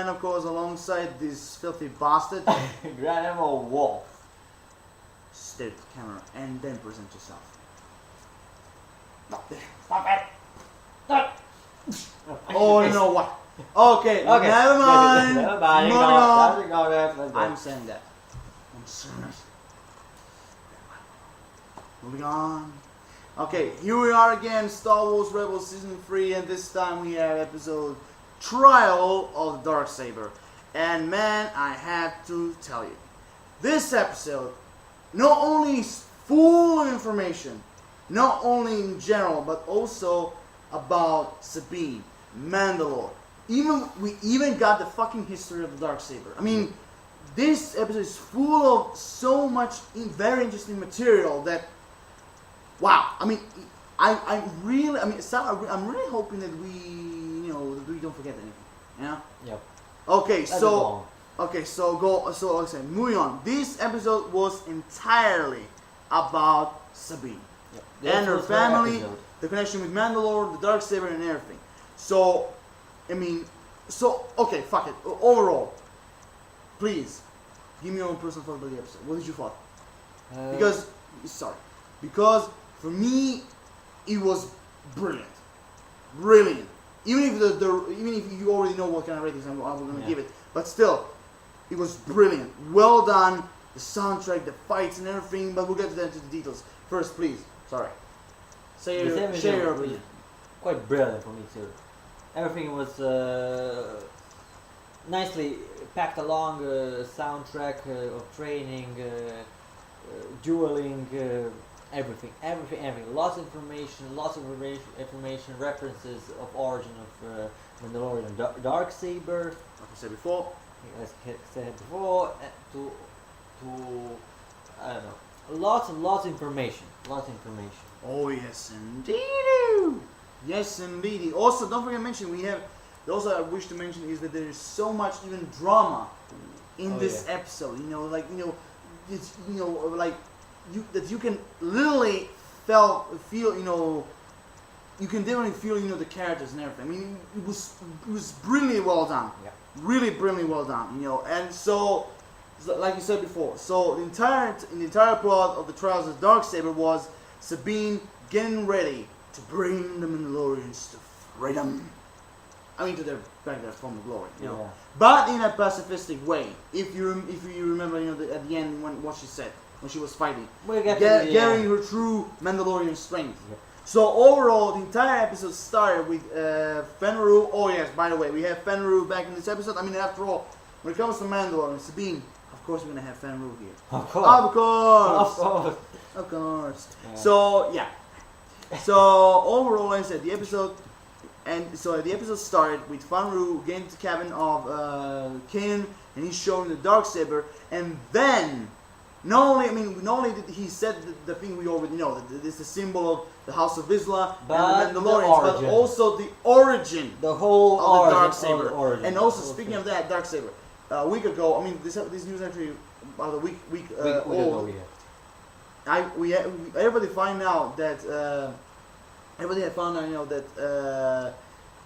and of course alongside this filthy bastard. Grand Admiral Wolf. Stare at the camera and then present yourself. Stop it! Stop! Oh, you know what? Okay, never mind. Never mind. Moving on. Let's go. I'm saying that. I'm saying it. Moving on. Okay, here we are again, Star Wars Rebels Season 3, and this time we have episode Trial of the Darksaber. And man, I have to tell you, this episode not only is full of information, not only in general, but also about Sabine, Mandalore. We even got the fucking history of the Darksaber. I mean, this episode is full of so much very interesting material that, wow. I mean, I'm really hoping that we don't forget anything. Yeah. Yep. Okay, moving on. This episode was entirely about Sabine and her family, the connection with Mandalore, the Darksaber, and everything. So, okay, fuck it. Overall, please give me your own personal thought about the episode. What did you thought? Because for me, it was brilliant. Even if you already know what kind of ratings I'm going to give it, but still, it was brilliant. Well done. The soundtrack, the fights, and everything. But we'll get to the details first, please. Sorry. Share your opinion. Quite brilliant for me too. Everything was nicely packed along. Soundtrack of training, dueling. Everything. Lots of information, references of origin of Mandalorian Darksaber. Like I said before. To I don't know. Lots of information. Oh yes, indeed. Yes, indeed. Also, don't forget to mention I wish to mention is that there is so much even drama in this episode. That you can literally feel. You can definitely feel the characters and everything. I mean, it was brilliantly well done. Yeah. Really brilliantly well done. And so like you said before, so the entire plot of the Trials of the Darksaber was Sabine getting ready to bring the Mandalorians to freedom. I mean, to their back their former glory, Yeah. But in a pacifistic way. If you remember, at the end what she said when she was fighting, getting her true Mandalorian strength. Yep. So overall, the entire episode started with Fenru. Oh yes, by the way, we have Fenru back in this episode. I mean, after all, when it comes to Mandalore and Sabine, of course we're gonna have Fenru here. Of course. Yeah. So overall, like I said, the episode started with Fenru getting to the cabin of Kanan, and he's showing the Darksaber, and then not only did he said the thing we already know, that this is the symbol of the House of Isla and the Mandalorians, but also the origin, the whole of the origin, Darksaber. And also, speaking of that Darksaber, a week ago, this news actually about a week old. Everybody found out that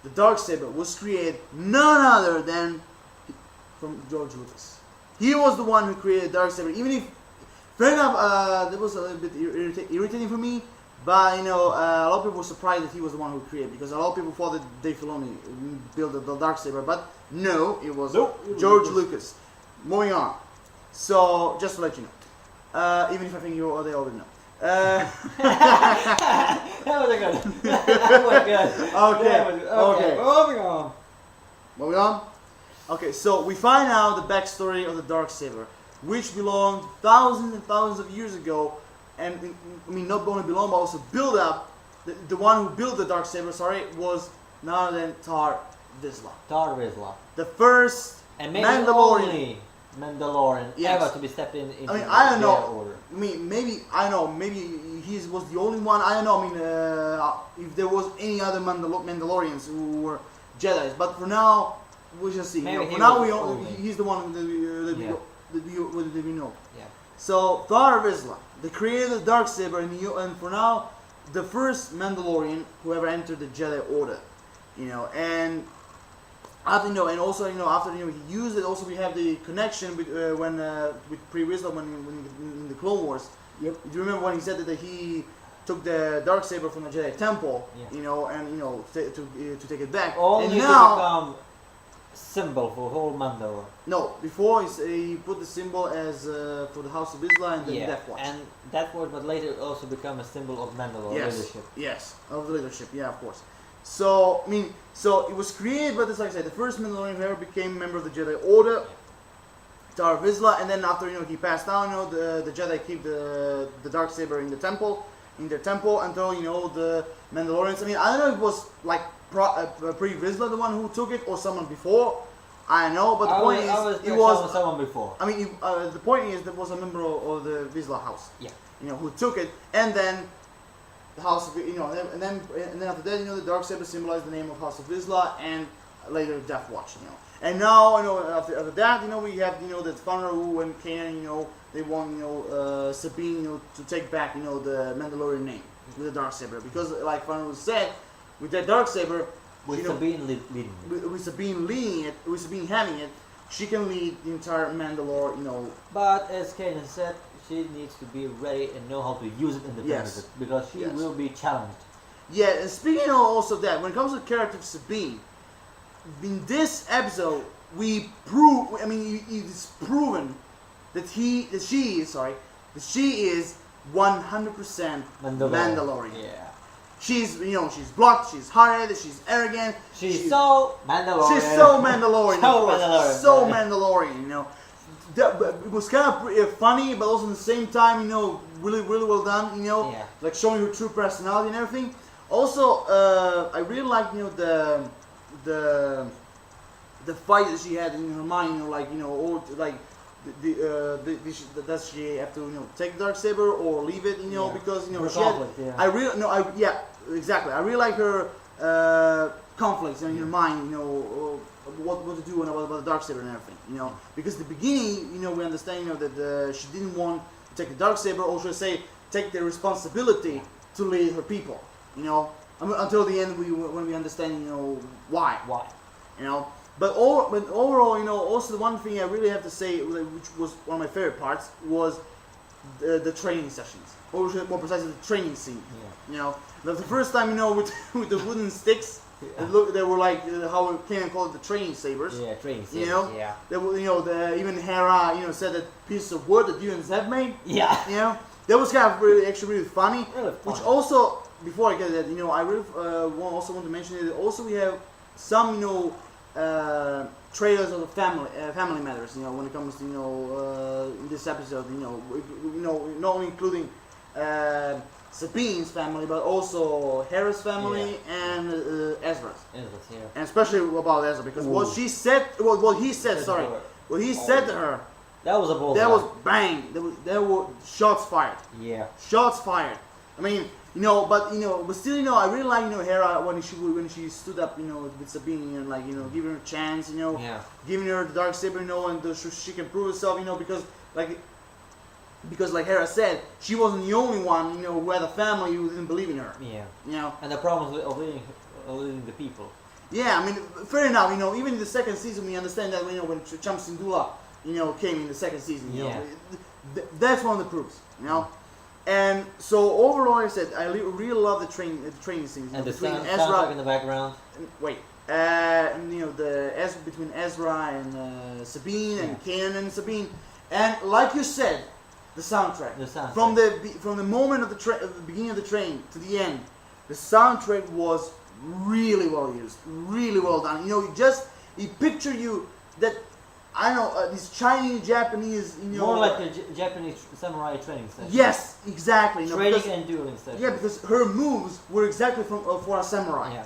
the Darksaber was created none other than from George Lucas. He was the one who created Darksaber. Even if, fair enough, that was a little bit irritating for me. But a lot of people were surprised that he was the one who created, because a lot of people thought that Dave Filoni built the Darksaber, but no, it was George Lucas. Moving on. So just to let you know, even if I think they already know. That was good. That was good. Okay. Moving on. Okay, so we find out the backstory of the Darksaber, which belonged thousands and thousands of years ago, and not only belong but also build up. The one who built the Darksaber, was none other than Tar Vizsla. The first and maybe Mandalorian. Only Mandalorian ever to be stepped in. I don't know. Order. Maybe he was the only one. I don't know. If there was any other Mandalorians who were Jedi's, but for now we shall see. For now he's the one that we know. Yeah. So Tar Vizsla, the creator of the Darksaber, and for now the first Mandalorian who ever entered the Jedi Order, and After and also after he used it, also we have the connection with with Pre-Vizsla when in the Clone Wars. Yep. Do you remember when he said that he took the Darksaber from the Jedi Temple, and to take it back? Only and to now, become symbol for whole Mandalore. no, before he put the symbol as for the House of Vizsla and the Death Watch. And Death Watch, but later it also become a symbol of Mandalore leadership. Yes, of the leadership. Yeah, of course. So so it was created, but it's like I said, the first Mandalorian who ever became a member of the Jedi Order, Tar Vizsla, and then after he passed down, the Jedi keep the Darksaber in their temple until the Mandalorians. I mean, I don't know if it was like Pre-Vizsla the one who took it or someone before. I don't know, but the point is, it was someone before. I mean, the point is there was a member of the Vizsla house. Yeah. Who took it, and then the House of and then after that, the Darksaber symbolized the name of House of Vizsla, and later Death Watch. And now after that, we have that Fanru and Kanan, they want Sabine to take back the Mandalorian name with the Darksaber, because like Fanru said, with that Darksaber, with Sabine leading it. With Sabine leading it, with Sabine having it, she can lead the entire Mandalore. But as Kanan said, she needs to be ready and know how to use it independently, because she will be challenged. Yeah, and speaking also of that, when it comes to the character of Sabine, in this episode, it is proven that she is 100% Mandalorian. Yeah. She's she's blocked, she's hard-headed, she's arrogant. She's so Mandalorian. She's so Mandalorian. So Mandalorian. It was kind of funny, but also at the same time, really, really well done. Like showing her true personality and everything. Also, I really like the fight that she had in her mind. Or like does she have to take the Darksaber or leave it? Because she had. Exactly. I really like her conflicts in her mind. What to do about the Darksaber and everything. Because at the beginning, we understand that she didn't want to take the Darksaber, or should I say, take the responsibility to lead her people. Until the end, when we understand, why. Why? But overall, also the one thing I really have to say, which was one of my favorite parts, was the training sessions, or more precisely, the training scene. Yeah. The first time, with the wooden sticks. They were like how Kanan called it, the training sabers. Yeah, training sabers. Yeah. They were, even Hera, said that piece of wood that humans have made. Yeah. That was kind of really funny. Really funny. Which also, before I get that, I really also want to mention that also we have some, trailers of the family matters. When it comes to in this episode, not only including. Sabine's family, but also Hera's family and Ezra's. Yeah. And especially about Ezra, because what he said to her. That was a bullseye. That was bang. There were shots fired. Yeah. Shots fired. I mean, but still, I really like Hera when she stood up, with Sabine and giving her a chance, giving her the Darksaber, and so she can prove herself, because like Hera said, she wasn't the only one, who had a family who didn't believe in her. Yeah. And the problem of leading the people. Yeah, I mean, fair enough. Even in the second season, we understand that when Cham Syndulla, came in the second season. That's one of the proofs. And so overall, like I said, I really love the training scenes. And the between soundtrack in the background. Between Ezra and Sabine and Kanan and Sabine, and like you said. The soundtrack. From the moment of the beginning of the train to the end, the soundtrack was really well used, really well done. He picture you that these Chinese, Japanese, more like the Japanese samurai training session. Yes, exactly. Training and dueling session. Yeah, because her moves were exactly for a samurai. Yeah,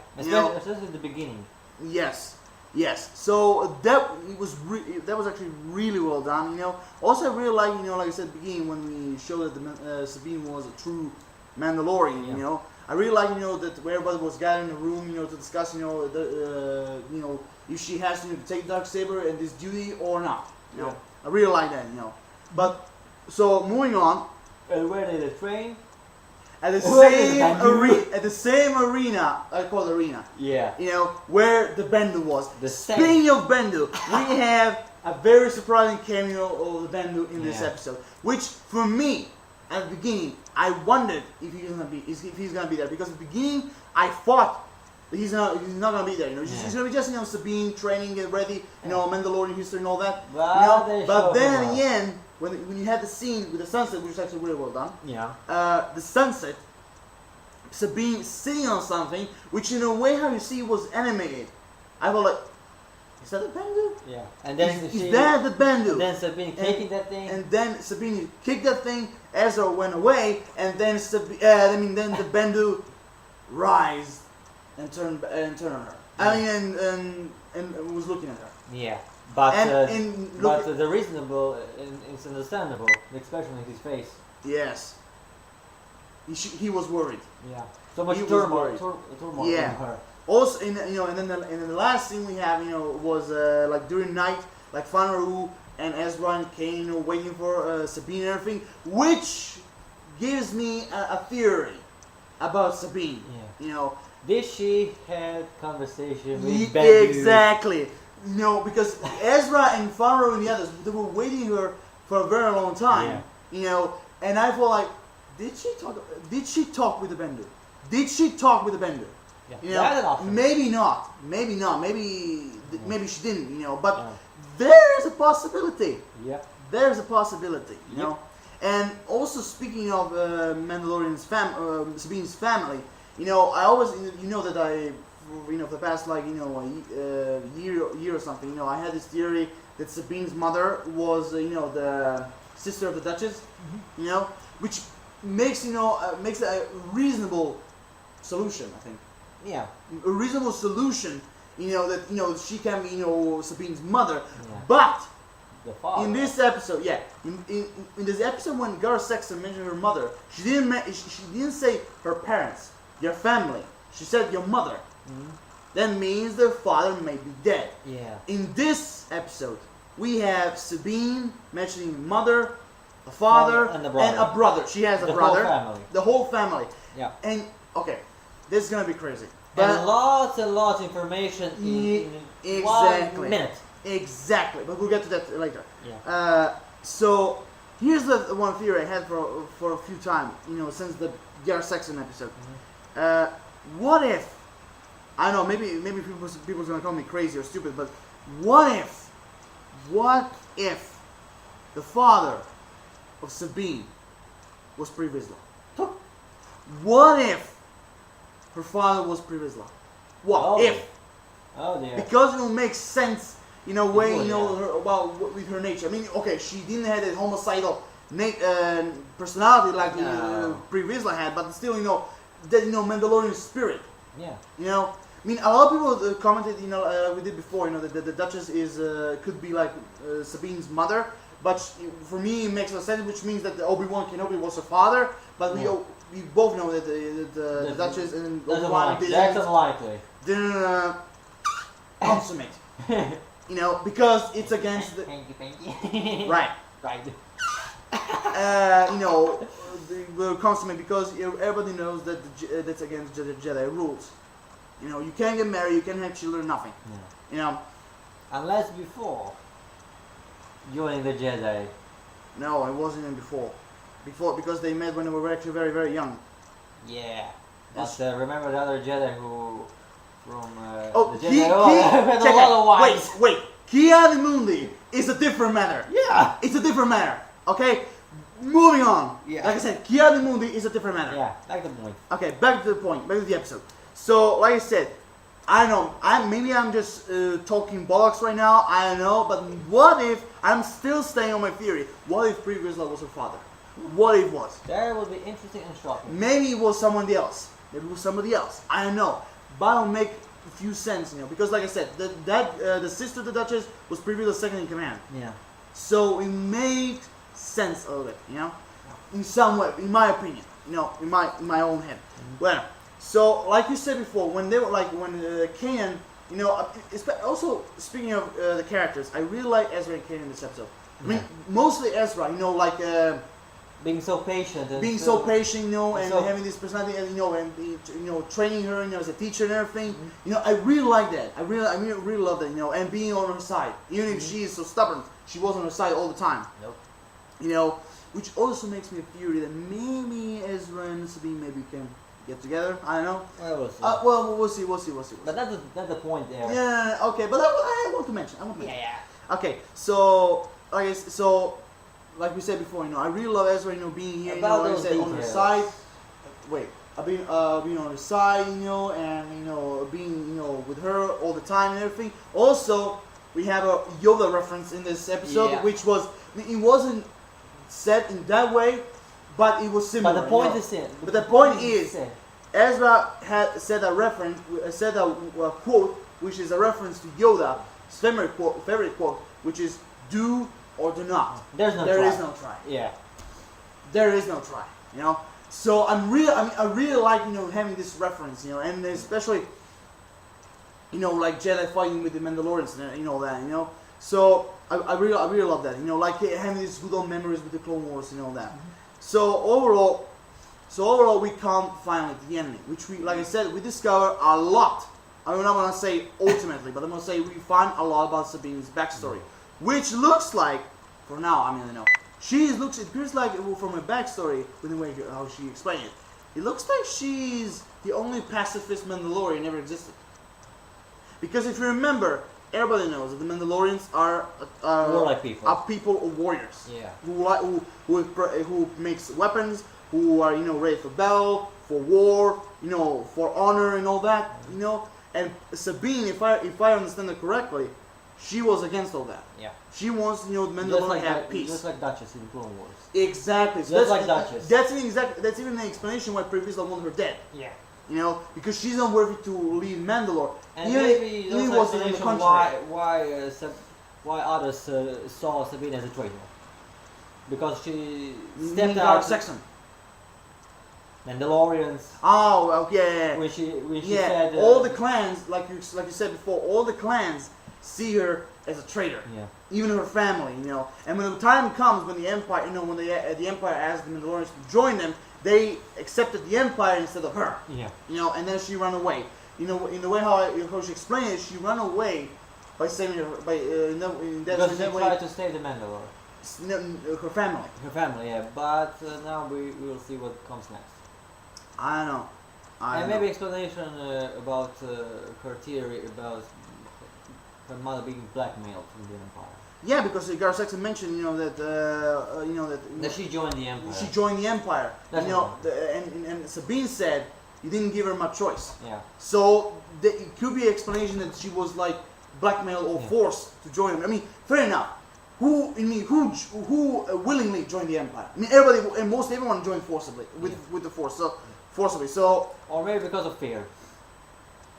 especially at the beginning. Yes. So that was actually really well done. Also, I really like like I said at the beginning when we showed that Sabine was a true Mandalorian. I really like that everybody was gathered in a room to discuss if she has to take Darksaber and this duty or not. I really like that. But so moving on. And where did they train? at the Where is same the Bendu? at the same arena. I call it arena. Yeah. You know where the Bendu was. The same. Speaking of Bendu, we have a very surprising cameo of the Bendu in this Yeah. episode, which for me at the beginning I wondered if he's gonna be there, because at the beginning I thought that he's not gonna be there. You know, Yeah. he's gonna be just Sabine training, get ready, you know, Mandalorian history and all that. Well, you know, they but showed then him at off. the end, when you had the scene with the sunset, which is actually really well done. Yeah. The sunset, Sabine sitting on something, which in a way how you see was animated. I was like, is that the Bendu? Yeah. And then Is that the Bendu? And then Sabine kicking that thing. And then Sabine kicked that thing. Ezra went away, and then then the Bendu rised and turned on her. I mean, and was looking at her. Yeah. But But the reasonable it's understandable, the expression in his face. yes, he was worried. Yeah. So much He was turmoil worried. turmoil Yeah. in her. Also, and then the last scene we have, was like during night, like Fanaru and Ezra and Kane, waiting for Sabine and everything, which gives me a theory about Sabine. Yeah. You know, Did she have conversation with Bendu? exactly. Because Ezra and Fanaru and the others, they were waiting her for a very long time. Yeah. And I felt like, did she talk with the Bendu? Did she talk with the Bendu? Yeah. That's an option. Maybe not. Maybe she didn't. But there's a possibility. Yeah. There's a possibility. You Yep. know. And also speaking of Mandalorian's Sabine's family, I always, that I, for the past a year or something, I had this theory that Sabine's mother was, the sister of the Duchess, which makes a reasonable solution, I think. Yeah. A reasonable solution, that she can be, Sabine's mother, Yeah. but The father. in this episode, in this episode when Gar Saxon mentioned her mother, she didn't say her parents, your family. She said your mother. Mhm. That means their father may be dead. Yeah. In this episode, we have Sabine mentioning mother, a father, And a brother. a brother. She has a The brother. whole family. The whole family. Yeah. And okay, this is gonna be crazy. And lots of information in exactly. 1 minute. Exactly, but we'll get to that later. Yeah. So here's the one theory I had for a few times, since the Gar Saxon episode. What if, I know maybe people's gonna call me crazy or stupid, but what if the father of Sabine was Pre Vizsla? What if her father was Pre Vizsla? What if? Oh dear. Because it will make sense in a way, Yeah. with her nature. I mean, okay, she didn't have a homicidal personality like No. Pre Vizsla had, but still, that Mandalorian spirit. Yeah. I mean, a lot of people commented, we did before, that the Duchess could be like Sabine's mother, but for me it makes no sense, which means that Obi-Wan Kenobi was her father, but Yeah. we both know that the Duchess and Obi-Wan That's unlikely. didn't consummate, because it's against the... Thank you. Right. Right. The consummate, because everybody knows that that's against the Jedi rules. You can't get married, you can't have children, nothing. Yeah. Unless before joining the Jedi. No, it wasn't even before. Because they met when they were actually very, very young. Yeah. That's- But remember the other Jedi who from Oh, the Jedi had a lot of wives. wait. Ki-Adi-Mundi is a different matter. Yeah. It's a different matter. Okay? Moving on. Yeah. Like I said, Ki-Adi-Mundi is a different matter. Yeah. Like the point. Okay, back to the point. Back to the episode. So, like I said, I don't know. Maybe I'm just talking bollocks right now. I don't know. But what if I'm still staying on my theory? What if Pre Vizsla was her father? What if it was? That would be interesting and shocking. Maybe it was somebody else. Maybe it was somebody else. I don't know. But it'll make a few sense, because like I said, the sister of the Duchess was Pre Vizsla's second in command. Yeah. So it made sense of it, in some way, in my opinion, in my own head. Well, so like you said before, when they were when Kanan, also speaking of the characters, I really like Ezra and Kanan in this episode. I mean, mostly Ezra, being so patient, and being so patient, you know, and so having this personality, and you know, and training her, you know, as a teacher and everything. You know, I really like that. I really love that, you know, and being on her side, even if she is so stubborn, she was on her side all the time. Nope. You know, which also makes me feel that maybe Ezra and Sabine maybe can get together. I don't know. Well, we'll see. We'll see. But that's the point there. Yeah. Okay. But I want to mention. Yeah. Okay. So I guess so. Like we said before, you know, I really love Ezra, you know, being here, About you know, like I said, on her side. Wait, being on her side, you know, and you know, being, you know, with her all the time and everything. Also, we have a Yoda reference in this episode, which was, it wasn't said in that way, but it was similar. But the point is in. But the point is, Ezra had said a quote, which is a reference to Yoda's favorite quote, which is "Do or do not." There is no try. Yeah. There is no try. You know. So I really like, you know, having this reference, you know, and especially, you know, like Jedi fighting with the Mandalorians and you know that, you know. So I really love that, you know, like having these good old memories with the Clone Wars and all that. So overall, we come finally to the ending, which we, like I said, we discover a lot. I'm not gonna say ultimately, but I'm gonna say we find a lot about Sabine's backstory, which looks like, for now, I mean, you know, it appears like from her backstory, with the way how she explained it, it looks like she's the only pacifist Mandalorian ever existed. Because if you remember, everybody knows that the Mandalorians are warlike people. Are people or warriors. Yeah. Who makes weapons, who are, you know, ready for battle, for war, you know, for honor and all that, you know. And Sabine, if I understand it correctly, she was against all that. Yeah. She wants, you know, the Mandalorian to have peace. Just like Duchess in the Clone Wars. Exactly. So just like Duchess. That's even the explanation why previously I wanted her dead. Yeah. You know, because she's not worthy to lead Mandalore. And maybe that's was the in the explanation why others saw Sabine as a traitor. Because she stepped out. Saxon. Mandalorians. Oh, okay. When she said all the clans, like you said before, all the clans see her as a traitor. Yeah. Even her family, you know. And when the time comes, when the Empire, you know, when the Empire asked the Mandalorians to join them, they accepted the Empire instead of her. Yeah. You know, and then she ran away. You know, in the way how she explained it, she ran away by saving her because she tried to save the Mandalore. Her family. Her family, yeah. But now we will see what comes next. I don't know. And maybe explanation about her theory about her mother being blackmailed from the Empire. Yeah, because Gar Saxon mentioned, you know, that she joined the Empire. She joined the Empire. That's you know, and Sabine said you didn't give her much choice. Yeah. So it could be an explanation that she was like blackmailed or forced to join them. I mean, fair enough. Who willingly joined the Empire? I mean, everybody and most everyone joined forcibly with the Force. So forcibly. So. Or maybe because of fear.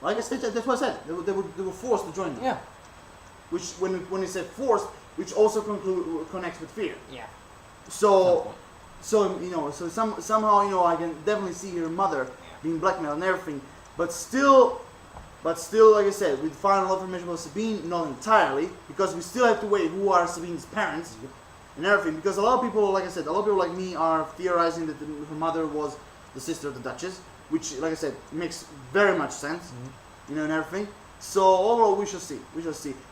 Like I said, that's what I said. They were forced to join them. Yeah. Which when you said forced, which also connects with fear. Yeah. So you know, so somehow, you know, I can definitely see her mother being blackmailed and everything, but still, like I said, we find a lot of information about Sabine, not entirely, because we still have to wait who are Sabine's parents and everything. Because a lot of people, like I said, a lot of people like me are theorizing that her mother was the sister of the Duchess, which, like I said, makes very much sense, you know, and everything. So overall, we shall see.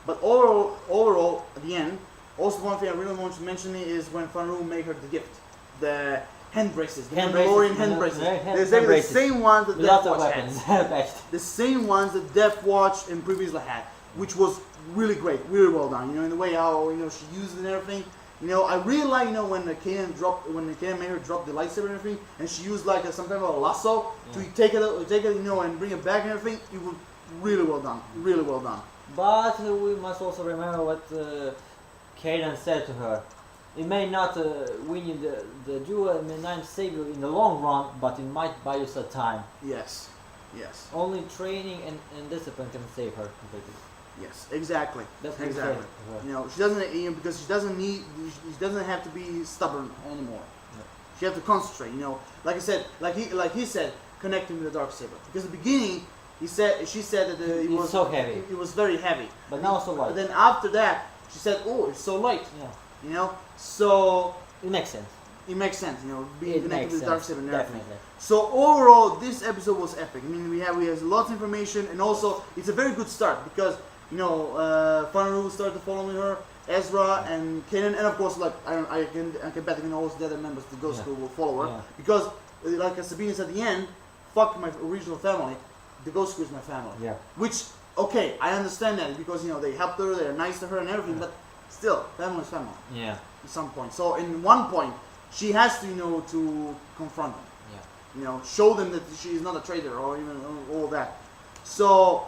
But overall, at the end, also one thing I really want to mention is when Fanru made her the gift, the hand braces, the Mandalorian hand braces. They're the same ones that Death Watch had. The same ones that Death Watch and previously had, which was really great, really well done. You know, in the way how, you know, she used it and everything. You know, I really like, you know, when Kanan made her drop the lightsaber and everything, and she used like some kind of a lasso to take it, you know, and bring it back and everything. It was really well done, really well done. But we must also remember what Kanan said to her. It may not win you the duel, it may not save you in the long run, but it might buy you some time. Yes. Only training and discipline can save her completely. Yes, exactly. That's exactly. You know, she doesn't, you know, because she doesn't have to be stubborn anymore. No. She has to concentrate. You know, like I said, like he said, connecting with the Darksaber. Because at the beginning, she said that it was so heavy. It was very heavy. But now it's so light. But then after that, she said, "Oh, it's so light." Yeah. You know, so it makes sense. it makes sense, you know, being It connected makes with sense, Darksaber and everything. definitely. So overall, this episode was epic. I mean, we have lots of information, and also it's a very good start because you know, Fanaru started following her, Ezra and Kanan, and of course, like I can bet also the other members, the Ghost Crew will follow her because, like Sabine said at the end, fuck my original family, the Ghost Crew is my family. Yeah. Which, okay, I understand that because you know they helped her, they're nice to her and everything, but still, family is family. Yeah. At some point. So in one point, she has to, you know, to confront them. Yeah. You know, show them that she is not a traitor or even all that. So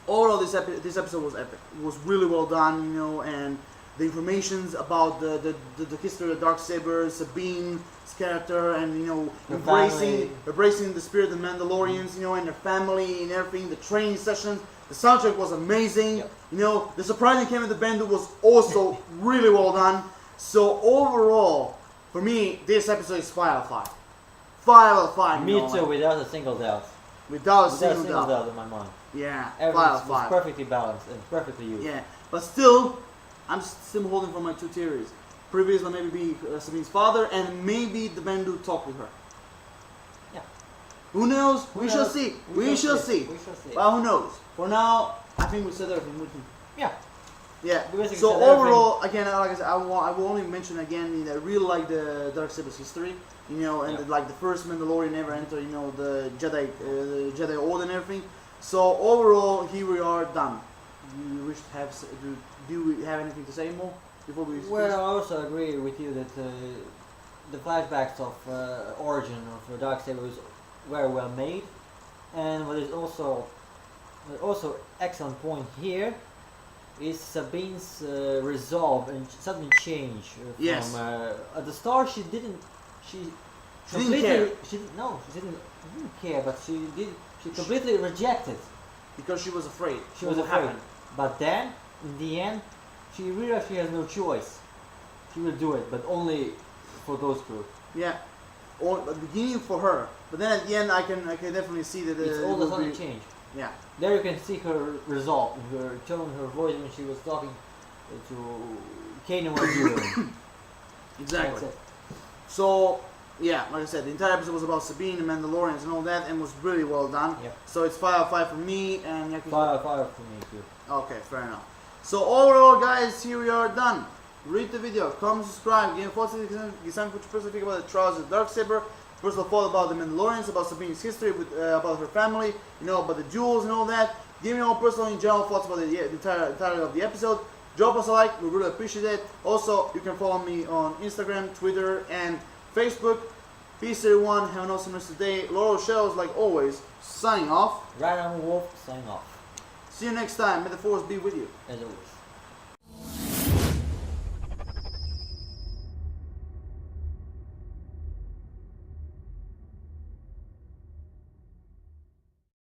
overall, this episode was epic. It was really well done, you know, and the informations about the history of Darksaber, Sabine's character, and you know, embracing the spirit of the Mandalorians, you know, and their family and everything. The training sessions. The soundtrack was amazing. Yep. You know, the surprising came at the Bendu was also really well done. So overall, for me, this episode is 5 out of 5. 5 out of 5. Me you know, too, without a single doubt. Without a Without single a single doubt. doubt in my mind. Yeah, 5 Everything out of was 5. perfectly balanced and perfectly used. Yeah, but still, I'm still holding for my 2 theories. Previous will maybe be Sabine's father, and maybe the Bendu talk with her. Yeah. Who knows? Who We knows? shall see. We shall see. We shall see. But who knows? For now, I think we said everything. Yeah. Yeah. We basically So said overall, again, like I said, I will only mention again. I really like the Darksaber's history. You know, and like the first Mandalorian ever entered. You know, the Jedi Order and everything. So overall, here we are done. Do you wish to have? Do we have anything to say more before we? Well, I also agree with you that the flashbacks of origin of Darksaber was very well made, and what is also excellent point here is Sabine's resolve and sudden change from Yes. at the start she didn't care. she didn't care, but she completely rejected. Because she was afraid. She was what afraid. happened. But then, in the end, she realized she has no choice. She will do it, but only for those crew. Yeah. Or at the beginning for her, but then at the end, I can definitely see that It's all it the will sudden be- change. Yeah. There you can see her resolve in her tone, her voice when she was talking to Kanan when you were. Exactly. That's it. So yeah, like I said, the entire episode was about Sabine and Mandalorians and all that, and was really well done. Yep. So it's 5 out of 5 for me, and Yakuza. 5 out of 5 for me too. Okay, fair enough. So overall, guys, here we are done. Rate the video, comment, subscribe, give thoughts and what you personally think about the trials of Darksaber. Personal thought about the Mandalorians, about Sabine's history, about her family, you know, about the jewels and all that. Give me your own personal and general thoughts about the entirety of the episode. Drop us a like, we really appreciate it. Also, you can follow me on Instagram, Twitter, and Facebook. Peace everyone, have an awesome rest of the day. Laurel Shells, like always, signing off. Random Wolf, sign off. See you next time. May the force be with you. As always.